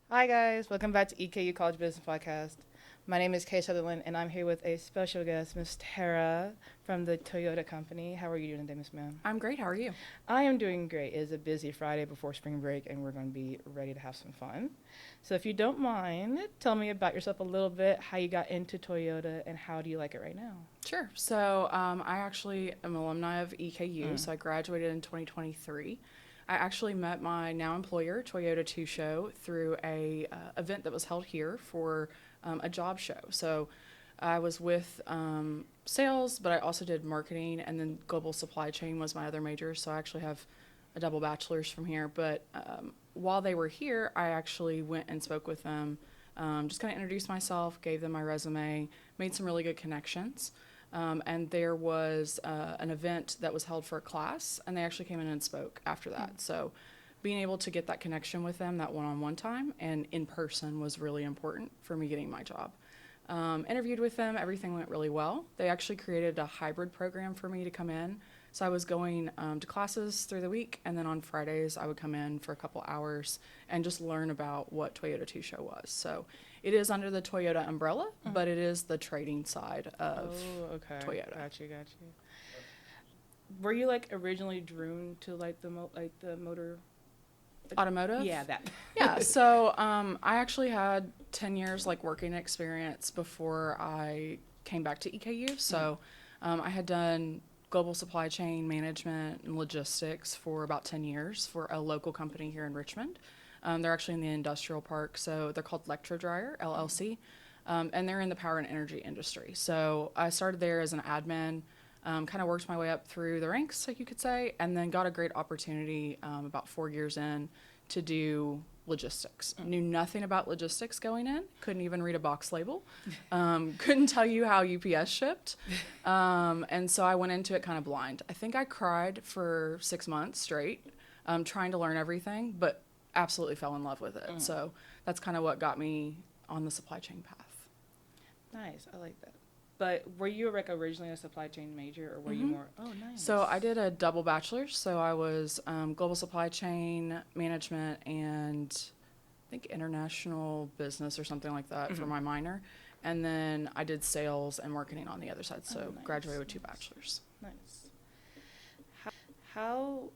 Hi, guys. Welcome back to EKU College Business Podcast. My name is Kaye Sutherland, and I'm here with a special guest, Miss Tara from the Toyota company. How are you doing today, Miss Ma'am? I'm great. How are you? I am doing great. It is a busy Friday before spring break, and we're going to be ready to have some fun. So, if you don't mind, tell me about yourself a little bit, how you got into Toyota, and how do you like it right now? Sure. So, I actually am an alumni of EKU, so I graduated in 2023. I actually met my now employer, Toyota Tsusho, through a event that was held here for a job show. So, I was with sales, but I also did marketing, and then global supply chain was my other major. So, I actually have a double bachelor's from here. But while they were here, I actually went and spoke with them, just kind of introduced myself, gave them my resume, made some really good connections. And there was an event that was held for a class, and they actually came in and spoke after that. So being able to get that connection with them, that one-on-one time, and in person was really important for me getting my job. Interviewed with them, everything went really well. They actually created a hybrid program for me to come in. So I was going to classes through the week, and then on Fridays I would come in for a couple hours and just learn about what Toyota Tsusho was. So it is under the Toyota umbrella, but it is the trading side of Toyota. Got you, got you. Were you like originally drawn to like the motor? Automotive? Yeah, that. Yeah, so I actually had 10 years like working experience before I came back to EKU. So I had done global supply chain management and logistics for about 10 years for a local company here in Richmond. They're actually in the industrial park, so they're called Electrodryer, LLC, and they're in the power and energy industry. So I started there as an admin, kind of worked my way up through the ranks, like you could say, and then got a great opportunity about 4 years in to do logistics. Knew nothing about logistics going in, couldn't even read a box label, couldn't tell you how UPS shipped. And so I went into it kind of blind. I think I cried for 6 months straight, trying to learn everything, but absolutely fell in love with it. So that's kind of what got me on the supply chain path. Nice, I like that. But were you like originally a supply chain major, or were you more? Oh, nice. So I did a double bachelor's. So I was global supply chain management and I think international business or something like that for my minor. And then I did sales and marketing on the other side. So nice, graduated with 2 bachelors. Nice. How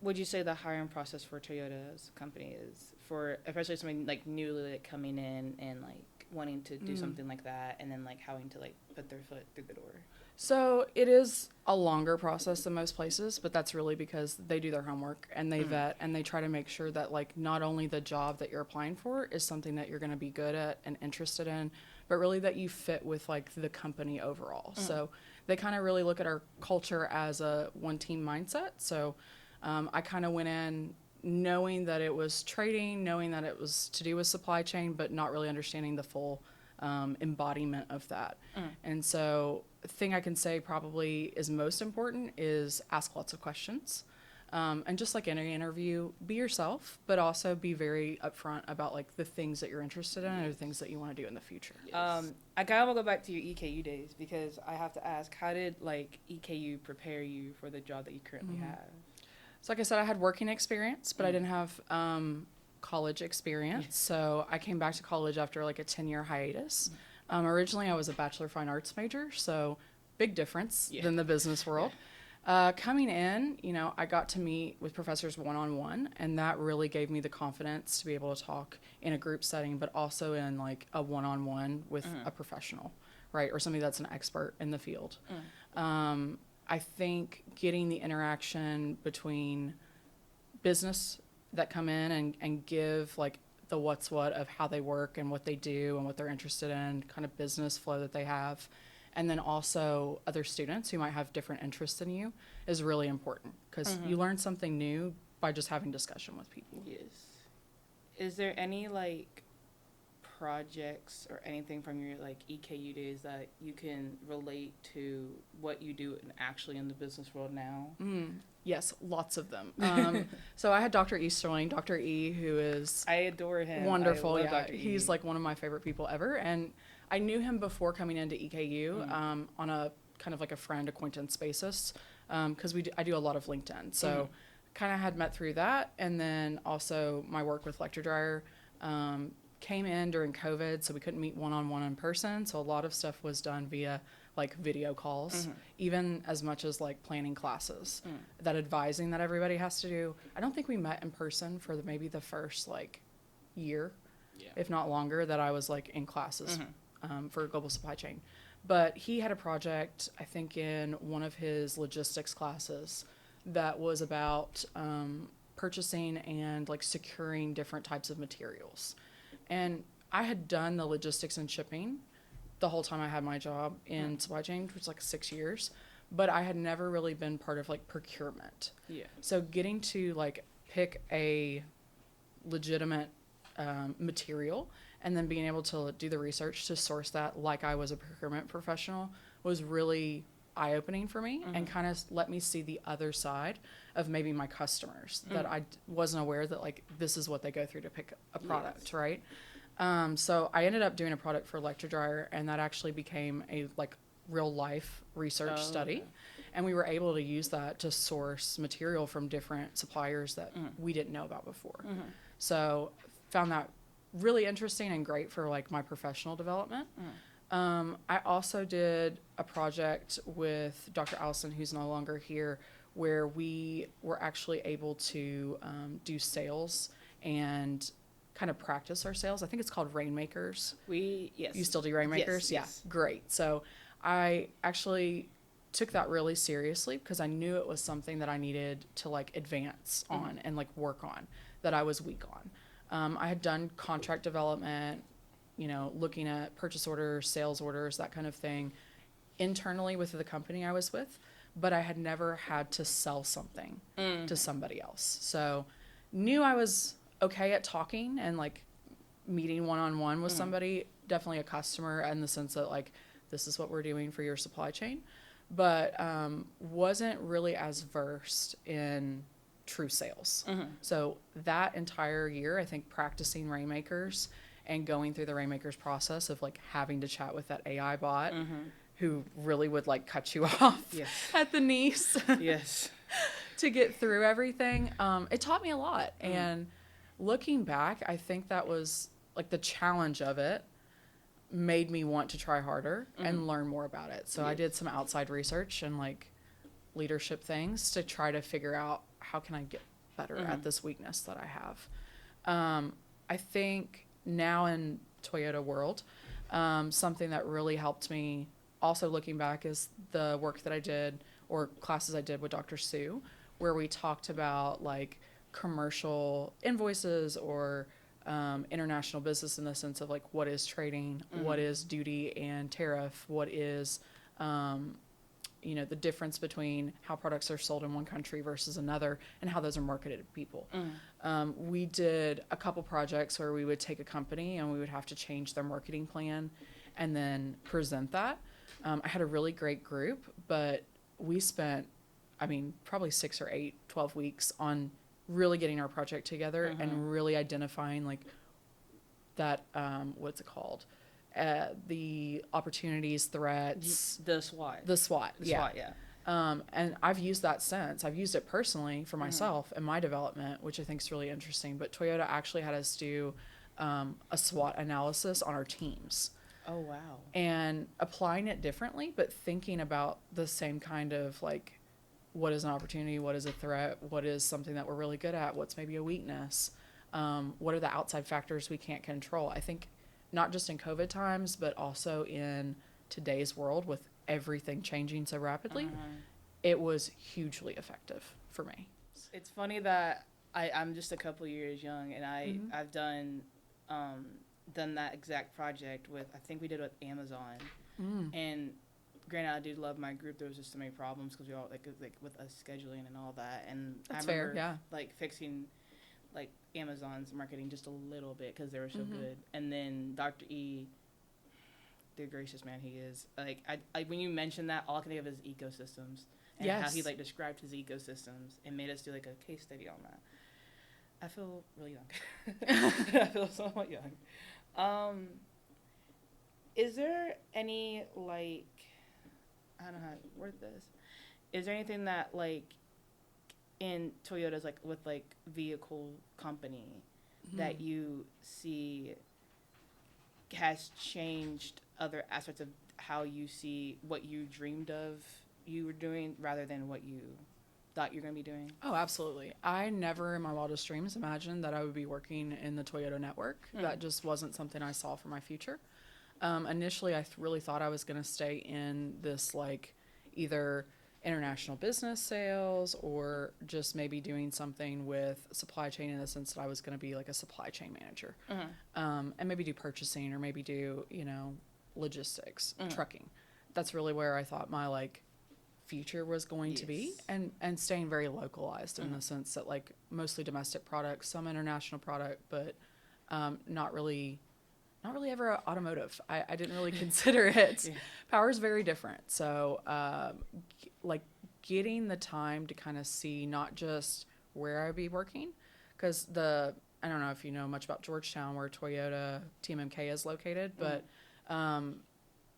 would you say the hiring process for Toyota's company is for, especially somebody like newly like coming in and like wanting to do something like that, and then like having to like put their foot through the door? So it is a longer process than most places, but that's really because they do their homework and they vet and they try to make sure that like not only the job that you're applying for is something that you're going to be good at and interested in, but really that you fit with like the company overall. So they kind of really look at our culture as a one team mindset. So I kind of went in knowing that it was trading, knowing that it was to do with supply chain, but not really understanding the full embodiment of that. And so the thing I can say probably is most important is ask lots of questions. And just like in an interview, be yourself, but also be very upfront about like the things that you're interested in or the things that you want to do in the future. I kind of want to go back to your EKU days because I have to ask, how did like EKU prepare you for the job that you currently have? So like I said, I had working experience, but I didn't have college experience. So I came back to college after like a 10-year hiatus. Originally, I was a Bachelor of Fine Arts major, so big difference than the business world. Coming in, you know, I got to meet with professors one-on-one, and that really gave me the confidence to be able to talk in a group setting, but also in like a one-on-one with a professional, right, or somebody that's an expert in the field. I think getting the interaction between business that come in and give like the what's what of how they work and what they do and what they're interested in, kind of business flow that they have, and then also other students who might have different interests than you is really important because you learn something new by just having discussion with people. Yes. Is there any like projects or anything from your like EKU days that you can relate to what you do actually in the business world now? Yes, lots of them. So I had Dr. Easterling, Dr. E, who is I adore him. wonderful. I love Yeah, Dr. E. he's like one of my favorite people ever, and I knew him before coming into EKU on a kind of like a friend acquaintance basis because I do a lot of LinkedIn, so kind of had met through that, and then also my work with Electrodryer. Came in during COVID, so we couldn't meet one-on-one in person. So a lot of stuff was done via like video calls, even as much as like planning classes, that advising that everybody has to do. I don't think we met in person for maybe the first like year, if not longer, that I was like in classes for global supply chain. But he had a project, I think, in one of his logistics classes that was about purchasing and like securing different types of materials. And I had done the logistics and shipping the whole time I had my job in supply chain, which was like 6 years, but I had never really been part of like procurement. Yeah. So getting to like pick a legitimate material and then being able to do the research to source that like I was a procurement professional was really eye-opening for me and kind of let me see the other side of maybe my customers that I wasn't aware that like this is what they go through to pick a product, right? So I ended up doing a product for Electrodryer, and that actually became a like real life research study. Okay. And we were able to use that to source material from different suppliers that we didn't know about before. So found that really interesting and great for like my professional development. I also did a project with Dr. Allison, who's no longer here, where we were actually able to do sales and kind of practice our sales. I think it's called Rainmakers. Yes. You still do Rainmakers? Yes. Yeah, great. So I actually took that really seriously because I knew it was something that I needed to like advance on and like work on, that I was weak on. I had done contract development, you know, looking at purchase orders, sales orders, that kind of thing internally with the company I was with, but I had never had to sell something to somebody else. So knew I was okay at talking and like meeting one-on-one with somebody, definitely a customer in the sense that like, this is what we're doing for your supply chain, but wasn't really as versed in true sales. So that entire year, I think practicing Rainmakers and going through the Rainmakers process of like having to chat with that AI bot who really would like cut you off at the knees to get through everything. It taught me a lot. And looking back, I think that was like the challenge of it made me want to try harder and learn more about it. So I did some outside research and like leadership things to try to figure out how can I get better at this weakness that I have. I think now in Toyota world, something that really helped me also looking back is the work that I did or classes I did with Dr. Sue, where we talked about like commercial invoices or international business in the sense of like what is trading, what is duty and tariff, what is you know, the difference between how products are sold in one country versus another and how those are marketed to people. We did a couple projects where we would take a company and we would have to change their marketing plan and then present that. I had a really great group, but we spent, I mean, probably 6 or 8, 12 weeks on really getting our project together and really identifying like that, what's it called? The opportunities, threats. The SWOT. The SWOT, yeah. SWOT, yeah. And I've used that since. I've used it personally for myself and my development, which I think is really interesting. But Toyota actually had us do a SWOT analysis on our teams. Oh, wow. And applying it differently, but thinking about the same kind of like, what is an opportunity? What is a threat? What is something that we're really good at? What's maybe a weakness? What are the outside factors we can't control? I think not just in COVID times, but also in today's world with everything changing so rapidly, it was hugely effective for me. It's funny that I'm just a couple years young, and I've done that exact project with, I think we did it with Amazon. And granted, I do love my group. There was just so many problems because we all like with us scheduling and all that. And That's I remember fair, yeah. like fixing like Amazon's marketing just a little bit because they were so good. And then Dr. E, the gracious man he is, like I when you mentioned that, all I can think of is ecosystems and how he like described his ecosystems and made us do like a case study on that. I feel really young. I feel somewhat young. Is there any like, I don't know how to word this. Is there anything that like in Toyota's like with like vehicle company that you see has changed other aspects of how you see what you dreamed of you were doing rather than what you thought you were going to be doing? Oh, absolutely. I never in my wildest dreams imagined that I would be working in the Toyota network. That just wasn't something I saw for my future. Initially, I really thought I was going to stay in this, like, either international business sales or just maybe doing something with supply chain in the sense that I was going to be like a supply chain manager. And maybe do purchasing or maybe do, logistics, trucking. That's really where I thought my, like, future was going to be, and staying very localized in the sense that, like, mostly domestic products, some international product, but not really ever automotive. I didn't really consider it. Power is very different. So like getting the time to kind of see not just where I'd be working, because I don't know if you know much about Georgetown where Toyota TMMK is located, but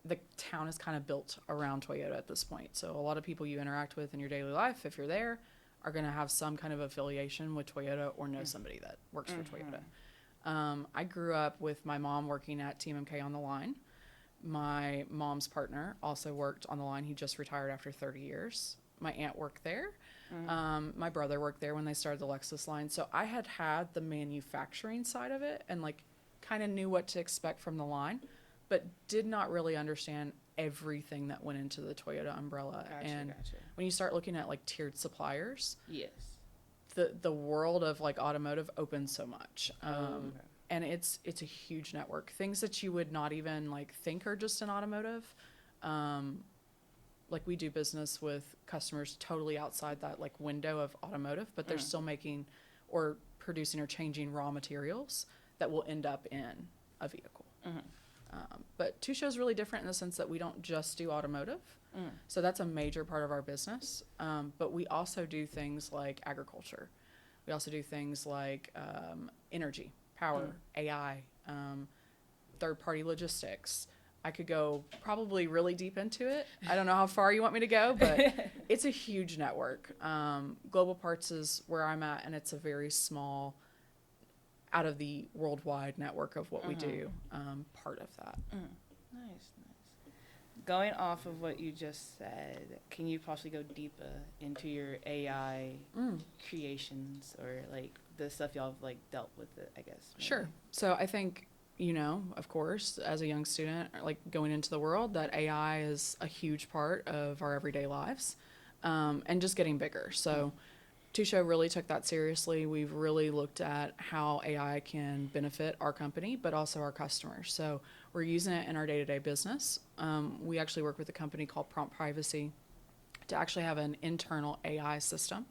the town is kind of built around Toyota at this point. So a lot of people you interact with in your daily life, if you're there, are going to have some kind of affiliation with Toyota or know somebody that works for Toyota. I grew up with my mom working at TMMK on the line. My mom's partner also worked on the line. He just retired after 30 years. My aunt worked there. My brother worked there when they started the Lexus line. So I had the manufacturing side of it and, like, kind of knew what to expect from the line, but did not really understand everything that went into the Toyota umbrella. Gotcha. When you start looking at, like, tiered suppliers, the world of, like, automotive opens so much. And it's a huge network. Things that you would not even, like, think are just in automotive. Like, we do business with customers totally outside that, like, window of automotive, but they're still making or producing or changing raw materials that will end up in a vehicle. But Tsusho is really different in the sense that we don't just do automotive. So that's a major part of our business. But we also do things like agriculture. We also do things like energy, power, AI, third-party logistics. I could go probably really deep into it. I don't know how far you want me to go, but it's a huge network. Global Parts is where I'm at, and it's a very small, out of the worldwide network of what we do, part of that. Nice. Going off of what you just said, can you possibly go deeper into your AI creations or, like, the stuff y'all have, like, dealt with it, I guess? Maybe? Sure. So I think, of course, as a young student, like, going into the world, that AI is a huge part of our everyday lives, and just getting bigger. So Tsusho really took that seriously. We've really looked at how AI can benefit our company, but also our customers. So we're using it in our day-to-day business. We actually work with a company called Prompt Privacy to actually have an internal AI system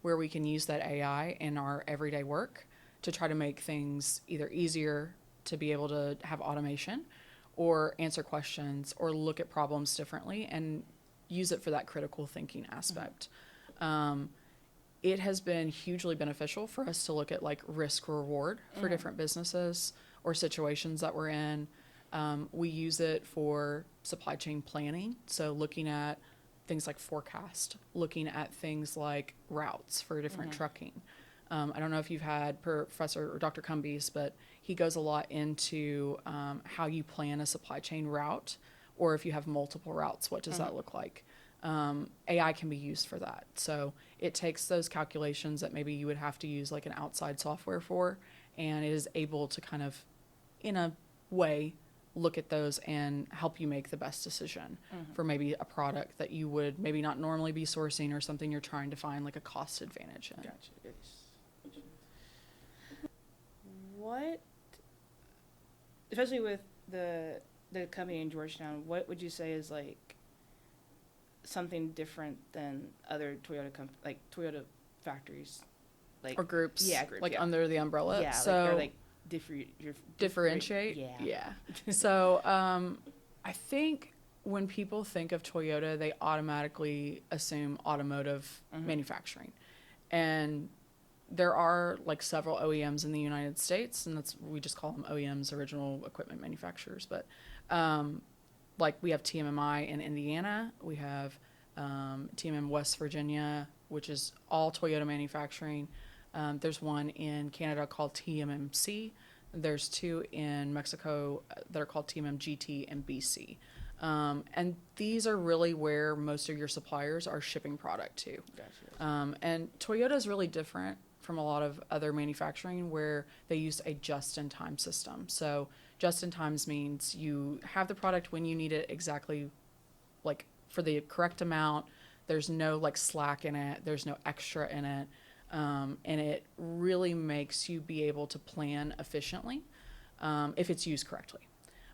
where we can use that AI in our everyday work to try to make things either easier to be able to have automation or answer questions or look at problems differently and use it for that critical thinking aspect. It has been hugely beneficial for us to look at, like, risk reward for different businesses or situations that we're in. We use it for supply chain planning. So looking at things like forecast, looking at things like routes for different trucking. I don't know if you've had Professor or Dr. Cumbies, but he goes a lot into how you plan a supply chain route, or if you have multiple routes, what does that look like? AI can be used for that. So it takes those calculations that maybe you would have to use, like, an outside software for, and it is able to kind of, in a way, look at those and help you make the best decision for maybe a product that you would maybe not normally be sourcing or something you're trying to find, like, a cost advantage in. Gotcha. What, especially with the company in Georgetown, what would you say is, like, something different than other Toyota factories, like, or groups, groups, like, under the umbrella? So like, differentiate. So I think when people think of Toyota, they automatically assume automotive manufacturing, and there are, like, several OEMs in the United States, and we just call them OEMs, original equipment manufacturers. But like, we have TMMI in Indiana, we have TMM West Virginia, which is all Toyota manufacturing. There's one in Canada called TMMC. There's two in Mexico that are called TMMGT and BC. And these are really where most of your suppliers are shipping product to. Gotcha. And Toyota is really different from a lot of other manufacturing where they use a just-in-time system. So just-in-time means you have the product when you need it exactly, like for the correct amount. There's no like slack in it. There's no extra in it. And it really makes you be able to plan efficiently if it's used correctly.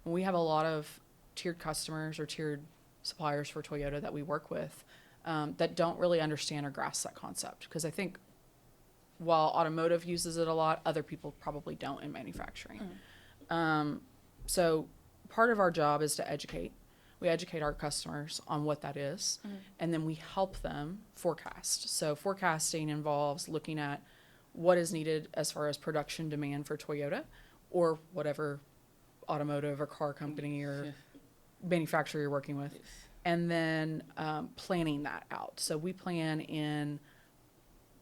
And we have a lot of tiered customers or tiered suppliers for Toyota that we work with that don't really understand or grasp that concept. Because I think while automotive uses it a lot, other people probably don't in manufacturing. So part of our job is to educate. We educate our customers on what that is, and then we help them forecast. So forecasting involves looking at what is needed as far as production demand for Toyota or whatever automotive or car company or manufacturer you're working with, and then planning that out. So we plan in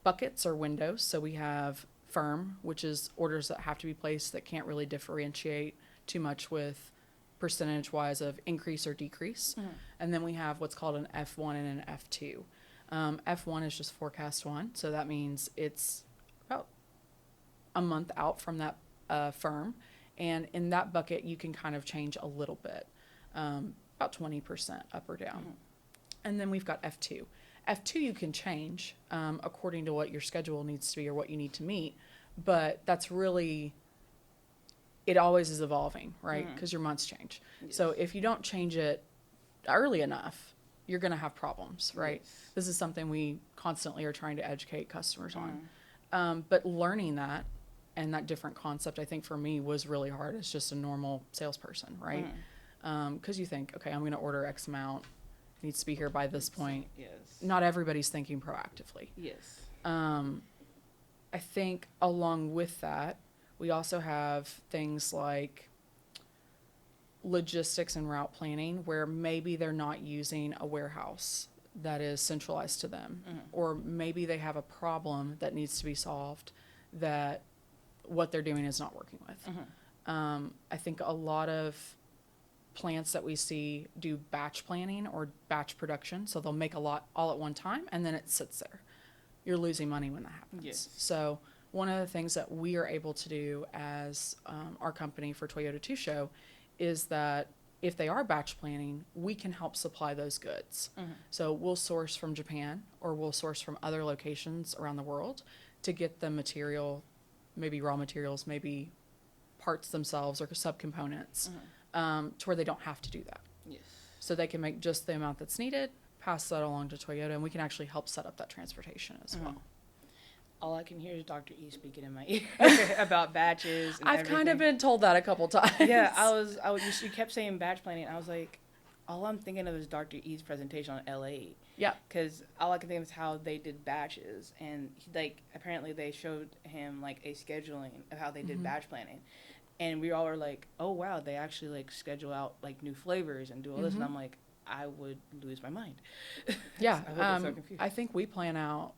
buckets or windows. So we have firm, which is orders that have to be placed that can't really differentiate too much with percentage wise of increase or decrease. And then we have what's called an F1 and an F2. F1 is just forecast one. So that means it's about a month out from that firm. And in that bucket, you can kind of change a little bit, about 20% up or down. And then we've got F2. F2 you can change according to what your schedule needs to be or what you need to meet. But that's really, it always is evolving, right? Because your months change. Yes. So if you don't change it early enough, you're going to have problems, right? Yes. This is something we constantly are trying to educate customers on. But learning that and that different concept, I think for me was really hard as just a normal salesperson, right? Because you think, okay, I'm going to order X amount, it needs to be here by this point. Yes. Not everybody's thinking proactively. Yes. I think along with that, we also have things like logistics and route planning where maybe they're not using a warehouse that is centralized to them, or maybe they have a problem that needs to be solved that what they're doing is not working with. I think a lot of plants that we see do batch planning or batch production. So they'll make a lot all at one time and then it sits there. You're losing money when that happens. Yes. So one of the things that we are able to do as our company for Toyota Tsusho is that if they are batch planning, we can help supply those goods. So we'll source from Japan or we'll source from other locations around the world to get the material, maybe raw materials, maybe parts themselves or subcomponents, to where they don't have to do that. Yes. So they can make just the amount that's needed, pass that along to Toyota, and we can actually help set up that transportation as well. All I can hear is Dr. E speaking in my ear about batches. And I've kind of everything. been told that a couple times. Yeah, you kept saying batch planning. I was like, all I'm thinking of is Dr. E's presentation on LA. Yeah. Because all I can think of is how they did batches. And, apparently they showed him, a scheduling of how they did batch planning. And we all were like, oh, wow, they actually, schedule out, new flavors and do all this. And I'm like, I would lose my mind. Yeah. I would be so confused. I think we plan out,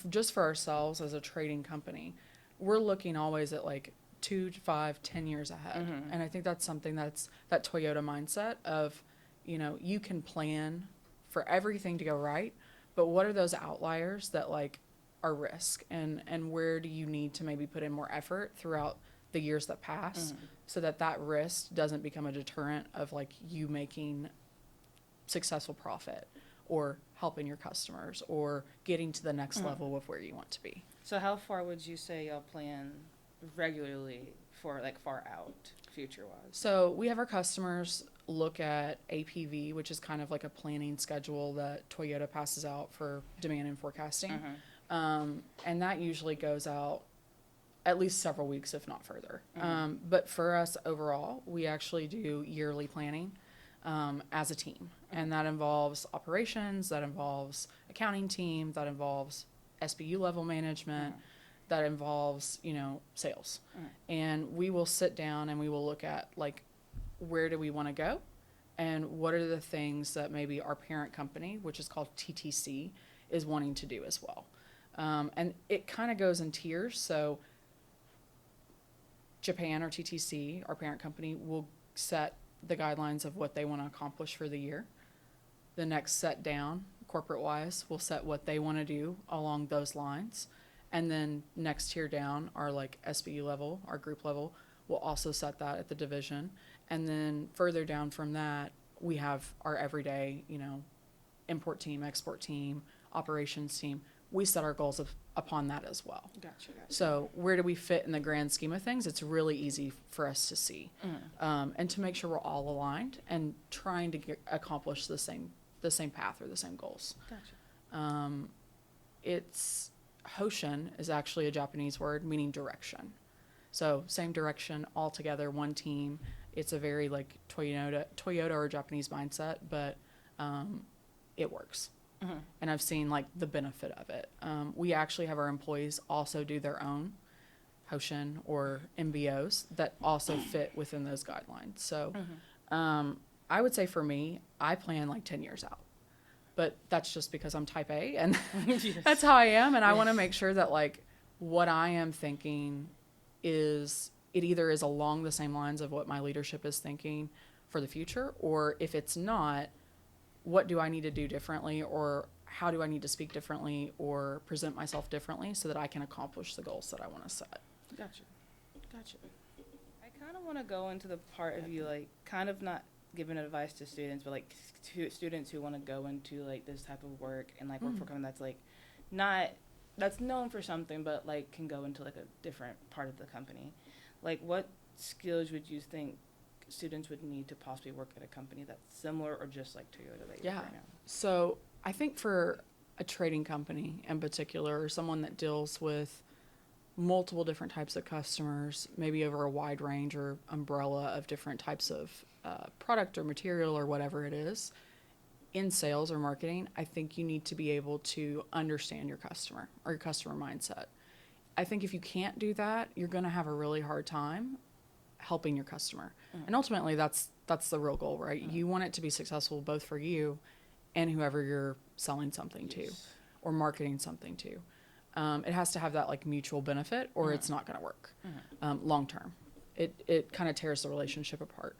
just for ourselves as a trading company, we're looking always at 2 to 5, 10 years ahead. And I think that's something that's that Toyota mindset of, you can plan for everything to go right, but what are those outliers that are risk and where do you need to maybe put in more effort throughout the years that pass so that risk doesn't become a deterrent of you making successful profit or helping your customers or getting to the next level of where you want to be. So how far would you say y'all plan regularly for far out future-wise? So we have our customers look at APV, which is kind of like a planning schedule that Toyota passes out for demand and forecasting. And that usually goes out at least several weeks, if not further. But for us overall, we actually do yearly planning as a team. And that involves operations, that involves accounting team, that involves SBU level management, that involves, sales. And we will sit down and we will look at where do we want to go and what are the things that maybe our parent company, which is called TTC, is wanting to do as well. And it kind of goes in tiers. So Japan or TTC, our parent company, will set the guidelines of what they want to accomplish for the year. The next set down, corporate-wise, will set what they want to do along those lines. And then next tier down, our like SBU level, our group level, will also set that at the division. And then further down from that, we have our everyday, import team, export team, operations team. We set our goals upon that as well. Gotcha. So where do we fit in the grand scheme of things? It's really easy for us to see, and to make sure we're all aligned and trying to accomplish the same path or the same goals. Gotcha. It's Hoshin is actually a Japanese word meaning direction. So same direction all together, one team. It's a very like Toyota or Japanese mindset, but it works. Mm-hmm. And I've seen like the benefit of it. We actually have our employees also do their own Hoshin or MBOs that also fit within those guidelines. So I would say for me, I plan like 10 years out. But that's just because I'm type A and yes. That's how I am. And I want to make sure that like what I am thinking it either is along the same lines of what my leadership is thinking for the future, or if it's not, what do I need to do differently, or how do I need to speak differently or present myself differently so that I can accomplish the goals that I want to set. Gotcha. I kind of want to go into the part of you like kind of not giving advice to students, but like to students who want to go into like this type of work and like work for a company that's like that's known for something, but like can go into like a different part of the company. Like what skills would you think students would need to possibly work at a company that's similar or just like Toyota that you're right now? So I think for a trading company in particular, or someone that deals with multiple different types of customers, maybe over a wide range or umbrella of different types of product or material or whatever it is, in sales or marketing, I think you need to be able to understand your customer or your customer mindset. I think if you can't do that, you're going to have a really hard time helping your customer. And ultimately, that's the real goal, right? You want it to be successful both for you and whoever you're selling something to or marketing something to. It has to have that like mutual benefit or it's not going to work long term. It kind of tears the relationship apart.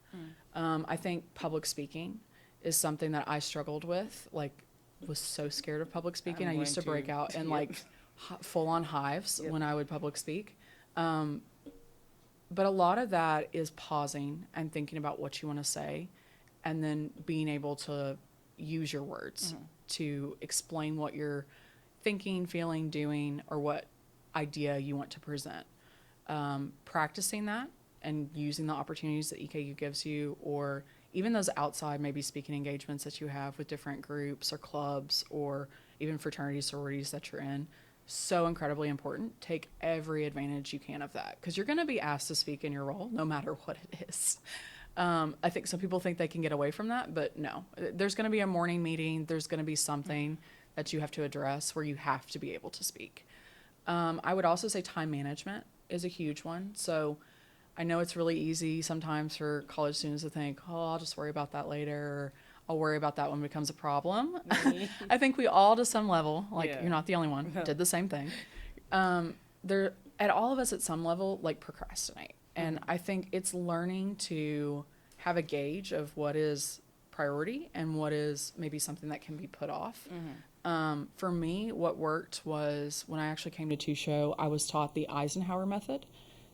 I think public speaking is something that I struggled with, like was so scared of public speaking. I used to break out in like full on hives when I would public speak. But a lot of that is pausing and thinking about what you want to say and then being able to use your words to explain what you're thinking, feeling, doing, or what idea you want to present. Practicing that and using the opportunities that EKU gives you, or even those outside maybe speaking engagements that you have with different groups or clubs or even fraternities, sororities that you're in. So incredibly important. Take every advantage you can of that because you're going to be asked to speak in your role no matter what it is. I think some people think they can get away from that, but no. There's going to be a morning meeting. There's going to be something that you have to address where you have to be able to speak. I would also say time management is a huge one. So I know it's really easy sometimes for college students to think, oh, I'll just worry about that later, or I'll worry about that when it becomes a problem. I think we all, to some level, you're not the only one, did the same thing. All of us at some level, procrastinate. And I think it's learning to have a gauge of what is priority and what is maybe something that can be put off. For me, what worked was when I actually came to Tsusho, I was taught the Eisenhower method.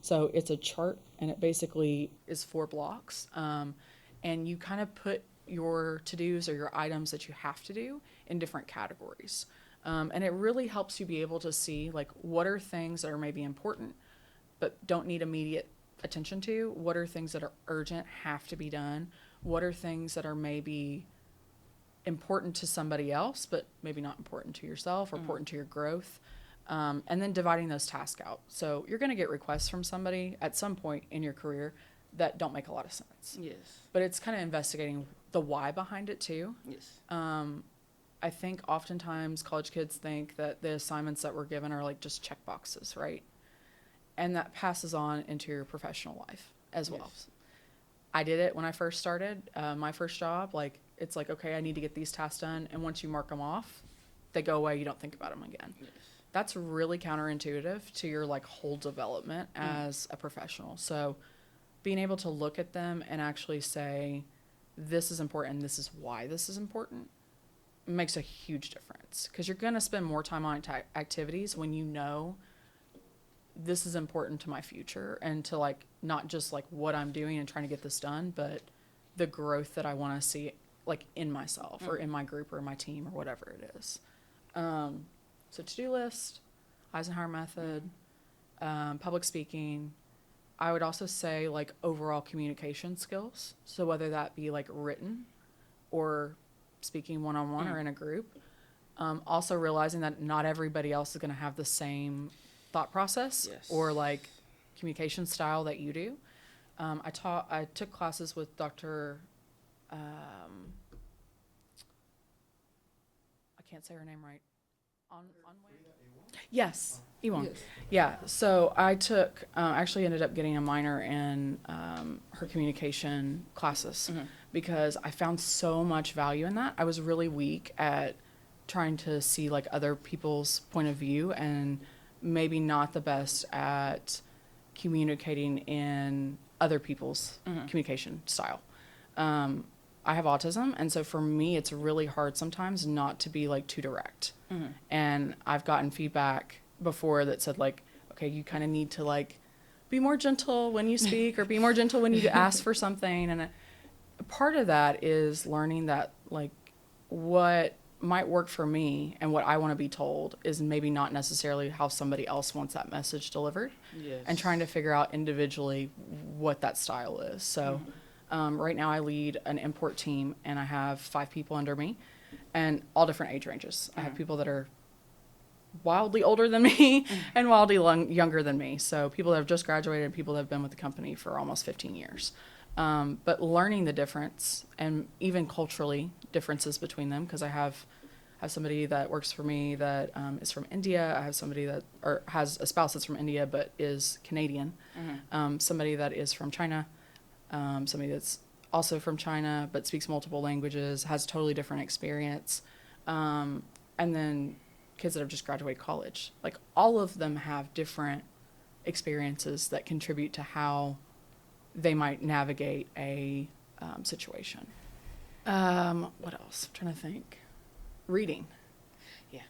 So it's a chart, and it basically is 4 blocks. And you kind of put your to-dos or your items that you have to do in different categories. And it really helps you be able to see, what are things that are maybe important but don't need immediate attention to? What are things that are urgent, have to be done? What are things that are maybe important to somebody else but maybe not important to yourself or important to your growth? And then dividing those tasks out. So you're going to get requests from somebody at some point in your career that don't make a lot of sense. Yes. But it's kind of investigating the why behind it too. Yes. I think oftentimes college kids think that the assignments that we're given are just check boxes, right? And that passes on into your professional life as well. Yes. I did it when I first started. My first job, okay, I need to get these tasks done. And once you mark them off, they go away. You don't think about them again. Yes. that's really counterintuitive to your like whole development as a professional. So being able to look at them and actually say, this is important and this is why this is important makes a huge difference, because you're going to spend more time on activities when you know this is important to my future, and to like not just like what I'm doing and trying to get this done, but the growth that I want to see like in myself or in my group or in my team or whatever it is. So to-do list, Eisenhower method, public speaking. I would also say like overall communication skills. So whether that be like written or speaking one-on-one or in a group. Also realizing that not everybody else is going to have the same thought process or like communication style that you do. I took classes with Dr. I can't say her name right. Yes, Ewong. Yes. Yeah. So I took, actually ended up getting a minor in her communication classes because I found so much value in that. I was really weak at trying to see like other people's point of view, and maybe not the best at communicating in other people's communication style. I have autism, and so for me, it's really hard sometimes not to be like too direct. And I've gotten feedback before that said like, okay, you kind of need to like be more gentle when you speak or be more gentle when you ask for something. And a part of that is learning that like what might work for me and what I want to be told is maybe not necessarily how somebody else wants that message delivered. Yes. And trying to figure out individually what that style is. So right now I lead an import team, and I have 5 people under me, and all different age ranges. I have people that are wildly older than me and wildly younger than me. So people that have just graduated and people that have been with the company for almost 15 years. But learning the difference, and even culturally differences between them, because I have somebody that works for me that is from India. I have somebody that has a spouse that's from India but is Canadian. Somebody that is from China. Somebody that's also from China but speaks multiple languages, has a totally different experience. And then kids that have just graduated college. Like all of them have different experiences that contribute to how they might navigate a situation. What else? I'm trying to think. Reading. Yeah.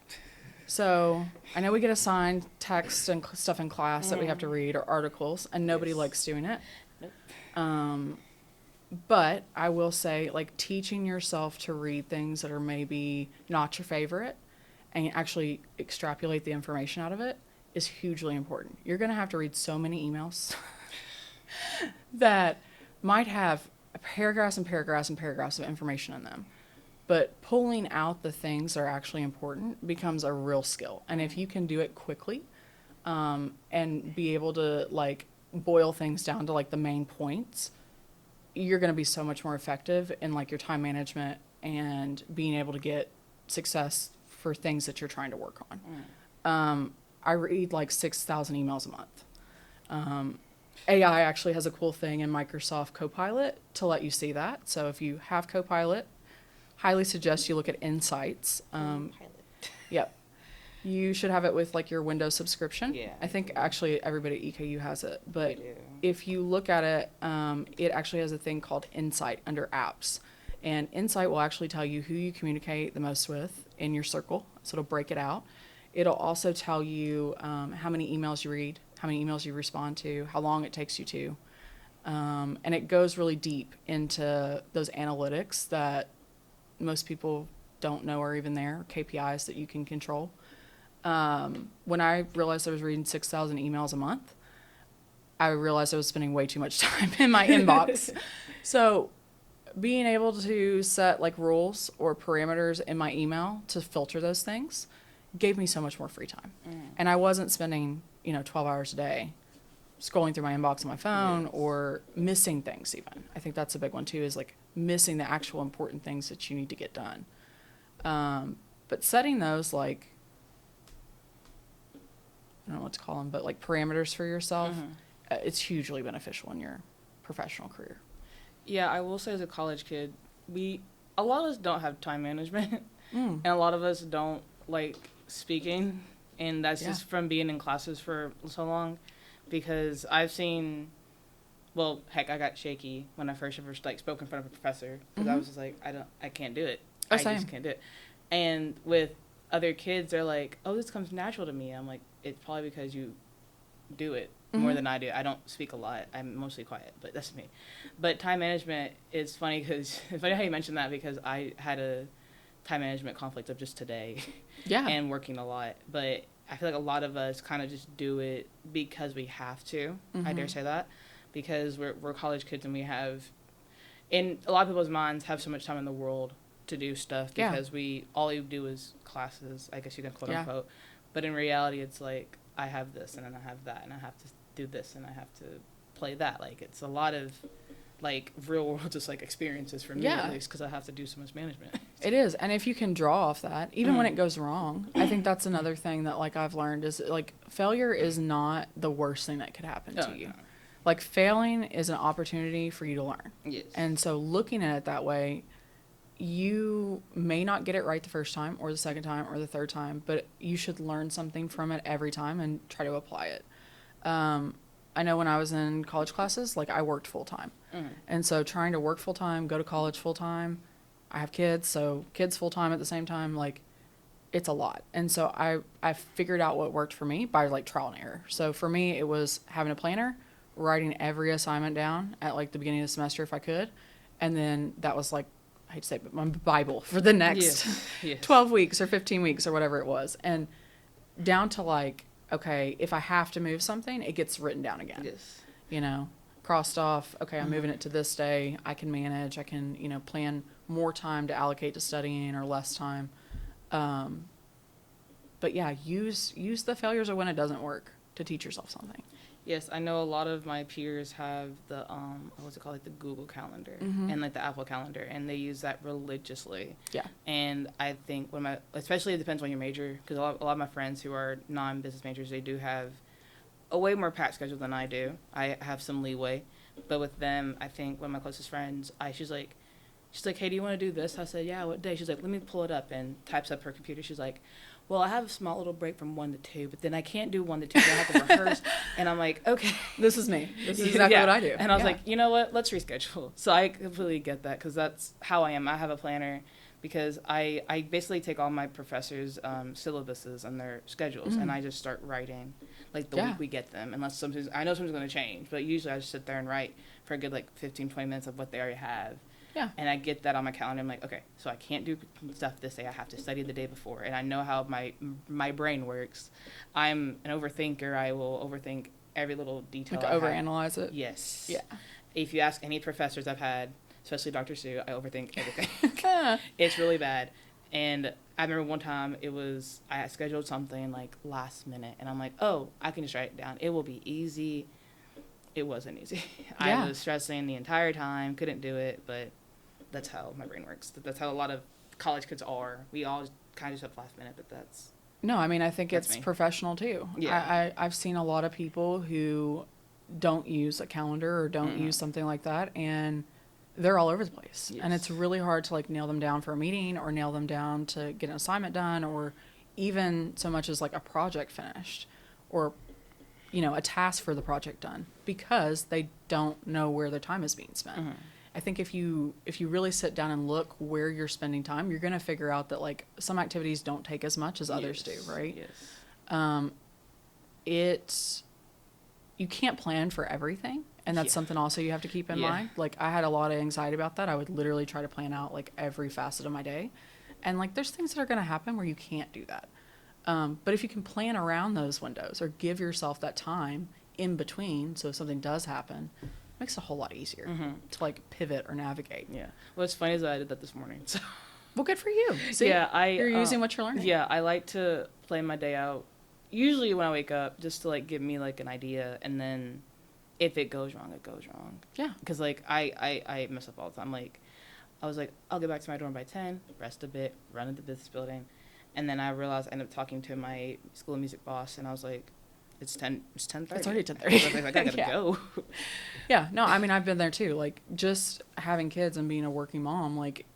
So I know we get assigned text and stuff in class that we have to read, or articles, and nobody likes doing it. Nope. But I will say, like, teaching yourself to read things that are maybe not your favorite and actually extrapolate the information out of it is hugely important. You're going to have to read so many emails that might have paragraphs and paragraphs and paragraphs of information in them. But pulling out the things that are actually important becomes a real skill. And if you can do it quickly and be able to, like, boil things down to, like, the main points, you're going to be so much more effective in, like, your time management and being able to get success for things that you're trying to work on. I read, like, 6,000 emails a month. AI actually has a cool thing in Microsoft Copilot to let you see that. So if you have Copilot, highly suggest you look at Insights. Yep. You should have it with like your Windows subscription. Yeah. I think actually everybody at EKU has it. But if you look at it, it actually has a thing called Insight under apps. And Insight will actually tell you who you communicate the most with in your circle. So it'll break it out. It'll also tell you how many emails you read, how many emails you respond to, how long it takes you to. And it goes really deep into those analytics that most people don't know are even there, KPIs that you can control. When I realized I was reading 6,000 emails a month, I realized I was spending way too much time in my inbox. So being able to set like rules or parameters in my email to filter those things gave me so much more free time. And I wasn't spending, 12 hours a day scrolling through my inbox on my phone or missing things even. I think that's a big one too, is like missing the actual important things that you need to get done. But setting those like, I don't know what to call them, but like parameters for yourself, it's hugely beneficial in your professional career. Yeah, I will say as a college kid, a lot of us don't have time management, and a lot of us don't like speaking And that's Yeah. just from being in classes for so long, because I've seen, well, heck, I got shaky when I first ever like spoke in front of a professor, because I was just like, I can't do it. Oh, I same. just can't do it. And with other kids, they're like, oh, this comes natural to me. I'm like, it's probably because you do it more than I do. I don't speak a lot. I'm mostly quiet, but that's me. But time management is funny because it's funny how you mentioned that, because I had a time management conflict of just today Yeah. and working a lot. But I feel like a lot of us kind of just do it because we have to. I dare say that, because we're college kids and we have, in a lot of people's minds, have so much time in the world to do stuff, Yeah. because all you do is classes, I guess you can quote Yeah. unquote. But in reality, it's like, I have this and then I have that and I have to do this and I have to play that. Like, it's a lot of like real world just like experiences for me, Yeah. at least, because I have to do so much management. It is. And if you can draw off that, even when it goes wrong, I think that's another thing that like I've learned is like failure is not the worst thing that could happen to you. No. Like failing is an opportunity for you to learn. Yes. And so looking at it that way, you may not get it right the first time or the second time or the third time, but you should learn something from it every time and try to apply it. I know when I was in college classes, like I worked full time. And so trying to work full time, go to college full time, I have kids, so kids full time at the same time, like it's a lot. And so I figured out what worked for me by like trial and error. So for me, it was having a planner, writing every assignment down at like the beginning of the semester if I could. And then that was like, I hate to say it, but my Bible for the next Yes. 12 weeks or 15 weeks or whatever it was. And down to like, okay, if I have to move something, it gets written down again. Yes. You know, crossed off, okay, I'm moving it to this day. I can manage. I can, you know, plan more time to allocate to studying or less time. But yeah, use the failures or when it doesn't work to teach yourself something. Yes, I know a lot of my peers have the what's it called, like the Google Calendar and like the Apple Calendar, and they use that religiously. Yeah. And I think especially it depends on your major, because a lot of my friends who are non-business majors, they do have a way more packed schedule than I do. I have some leeway, but with them, I think one of my closest friends, she's like, hey, do you want to do this? I said, yeah, what day? She's like, let me pull it up, and types up her computer. She's like, well, I have a small little break from 1 to 2, but then I can't do 1 to 2. I have to rehearse. And I'm like, okay. This is me. This is exactly what I do. And I was like, you know what? Let's reschedule. So I completely get that, because that's how I am. I have a planner, because I basically take all my professors' syllabuses and their schedules, and I just start writing like the week we get them, unless I know something's going to change, but usually I just sit there and write for a good like 15, 20 minutes of what they already have. Yeah. And I get that on my calendar. I'm like, okay, so I can't do stuff this day. I have to study the day before. And I know how my brain works. I'm an overthinker. I will overthink every little detail. Like overanalyze it? Yes. Yeah. If you ask any professors I've had, especially Dr. Sue, I overthink everything. It's really bad. And I remember one time I had scheduled something like last minute. And I'm like, oh, I can just write it down. It will be easy. It wasn't easy. Yeah. I was stressing the entire time, couldn't do it, but that's how my brain works. That's how a lot of college kids are. We all kind of just have last minute, but that's... No, I mean, I think That's it's me. professional too. Yeah. I've seen a lot of people who don't use a calendar or don't use something like that, and they're all over the place. Yes. And it's really hard to like nail them down for a meeting or nail them down to get an assignment done, or even so much as like a project finished or, you know, a task for the project done, because they don't know where their time is being spent. I think if you really sit down and look where you're spending time, you're going to figure out that like some activities don't take as much as others do, right? Yes. You can't plan for everything, and that's something also you have to keep in mind. Like I had a lot of anxiety about that. I would literally try to plan out like every facet of my day, and like there's things that are going to happen where you can't do that. But if you can plan around those windows or give yourself that time in between, so if something does happen, it makes it a whole lot easier to like pivot or navigate. Yeah. What's funny is that I did that this morning. So. Well, good for you. See, you're using what you're learning. Yeah, I like to plan my day out. Usually when I wake up, just to like give me like an idea, and then if it goes wrong, it goes wrong. Yeah. Because like I mess up all the time. Like I was like, I'll get back to my dorm by 10, rest a bit, run into the business building, and then I realized I ended up talking to my school of music boss, and I was like, it's 10:30. It's already 10:30. I was like, I gotta go. Yeah, no, I mean, I've been there too. Like, just having kids and being a working mom, like,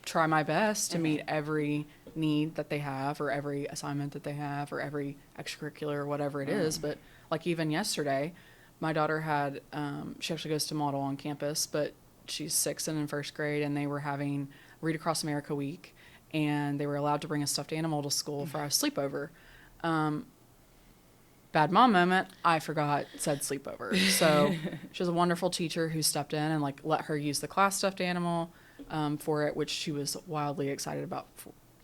try my best to meet every need that they have or every assignment that they have or every extracurricular or whatever it is. But like even yesterday, my daughter had, she actually goes to model on campus, but she's 6 and in first grade, and they were having Read Across America week, and they were allowed to bring a stuffed animal to school for a sleepover. Bad mom moment, I forgot said sleepover. So she was a wonderful teacher who stepped in and like let her use the class stuffed animal for it, which she was wildly excited about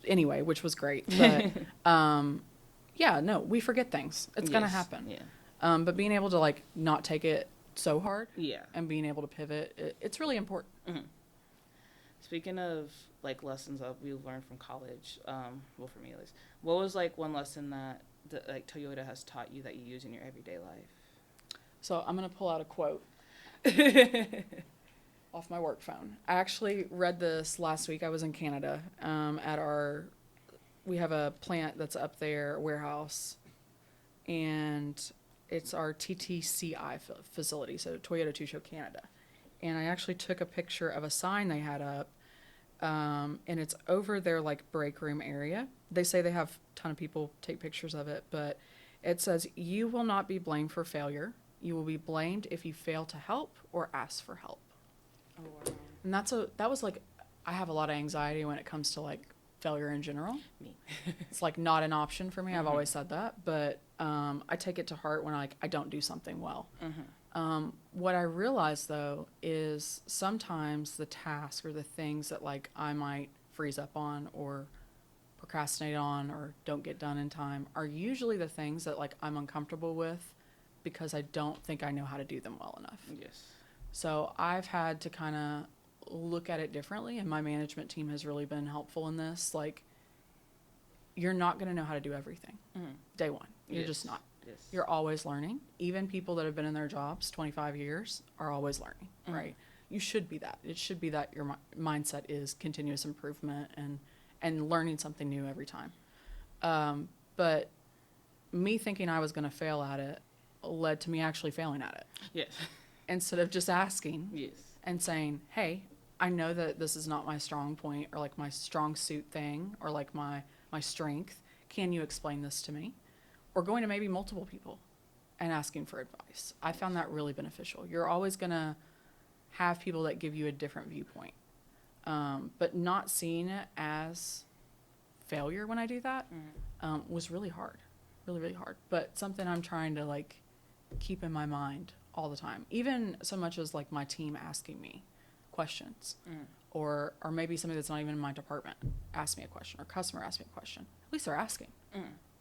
anyway, which was great. But yeah, no, we forget things. It's gonna happen. Yeah. But being able to like not take it so hard, Yeah. and being able to pivot, it's really important. Mm-hmm. Speaking of like lessons that we learned from college, well, for me at least, what was like one lesson that like Toyota has taught you that you use in your everyday life? So I'm gonna pull out a quote off my work phone. I actually read this last week. I was in Canada we have a plant that's up there, warehouse, and it's our TTCI facility, so Toyota Tsusho Canada. And I actually took a picture of a sign they had up, and it's over their like break room area. They say they have a ton of people take pictures of it, but it says, "You will not be blamed for failure. You will be blamed if you fail to help or ask for help." Oh, wow. And that was like, I have a lot of anxiety when it comes to like failure in general. Me. It's like not an option for me. I've always said that, but I take it to heart when I don't do something well. What I realize though is sometimes the task or the things that like I might freeze up on or procrastinate on or don't get done in time are usually the things that like I'm uncomfortable with because I don't think I know how to do them well enough. Yes. So I've had to kind of look at it differently, and my management team has really been helpful in this. Like, you're not going to know how to do everything day one. You're just not. Yes. You're always learning. Even people that have been in their jobs 25 years are always learning, right? You should be that. It should be that your mindset is continuous improvement and learning something new every time. But me thinking I was going to fail at it led to me actually failing at it. Yes. Instead of just asking Yes. and saying, hey, I know that this is not my strong point or like my strong suit thing or like my strength. Can you explain this to me? Or going to maybe multiple people and asking for advice. I found that really beneficial. You're always going to have people that give you a different viewpoint. But not seeing it as failure when I do that was really hard. Really, really hard. But something I'm trying to like keep in my mind all the time. Even so much as like my team asking me questions or maybe somebody that's not even in my department ask me a question or customer ask me a question. At least they're asking.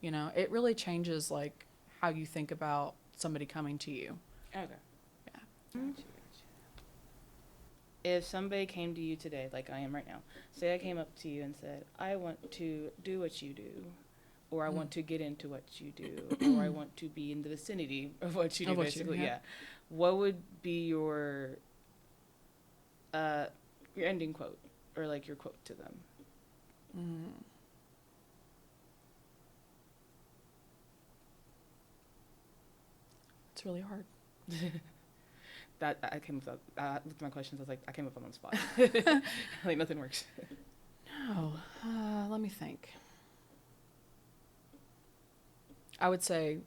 You know, it really changes like how you think about somebody coming to you. Okay. Yeah. Gotcha. If somebody came to you today, like I am right now, say I came up to you and said, I want to do what you do, or I want to get into what you do, or I want to be in the vicinity of what you do, basically, yeah. What would be your ending quote, or like your quote to them? It's really hard. That I came up. I looked at my questions. I was like, I came up on the spot. Like nothing works. No, let me think. I would say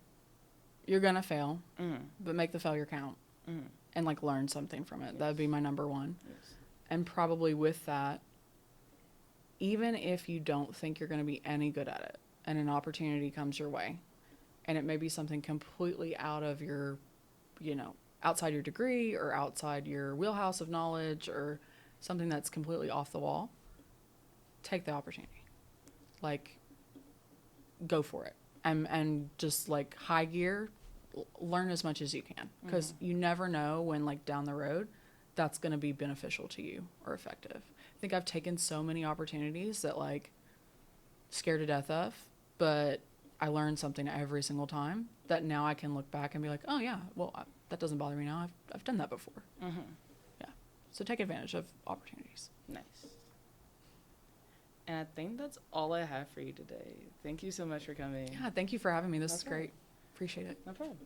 you're gonna fail, but make the failure count and like learn something from it. That would be my number one. Yes. And probably with that, even if you don't think you're gonna be any good at it, and an opportunity comes your way, and it may be something completely out of your, outside your degree or outside your wheelhouse of knowledge or something that's completely off the wall, take the opportunity. Like, go for it. And just like high gear, learn as much as you can. Because you never know when like down the road that's going to be beneficial to you or effective. I think I've taken so many opportunities that like scared to death of, but I learned something every single time that now I can look back and be like, oh yeah, well, that doesn't bother me now. I've done that before. Yeah. So take advantage of opportunities. Nice. And I think that's all I have for you today. Thank you so much for coming. Yeah, thank you for having me. This No is great. Appreciate it. No problem.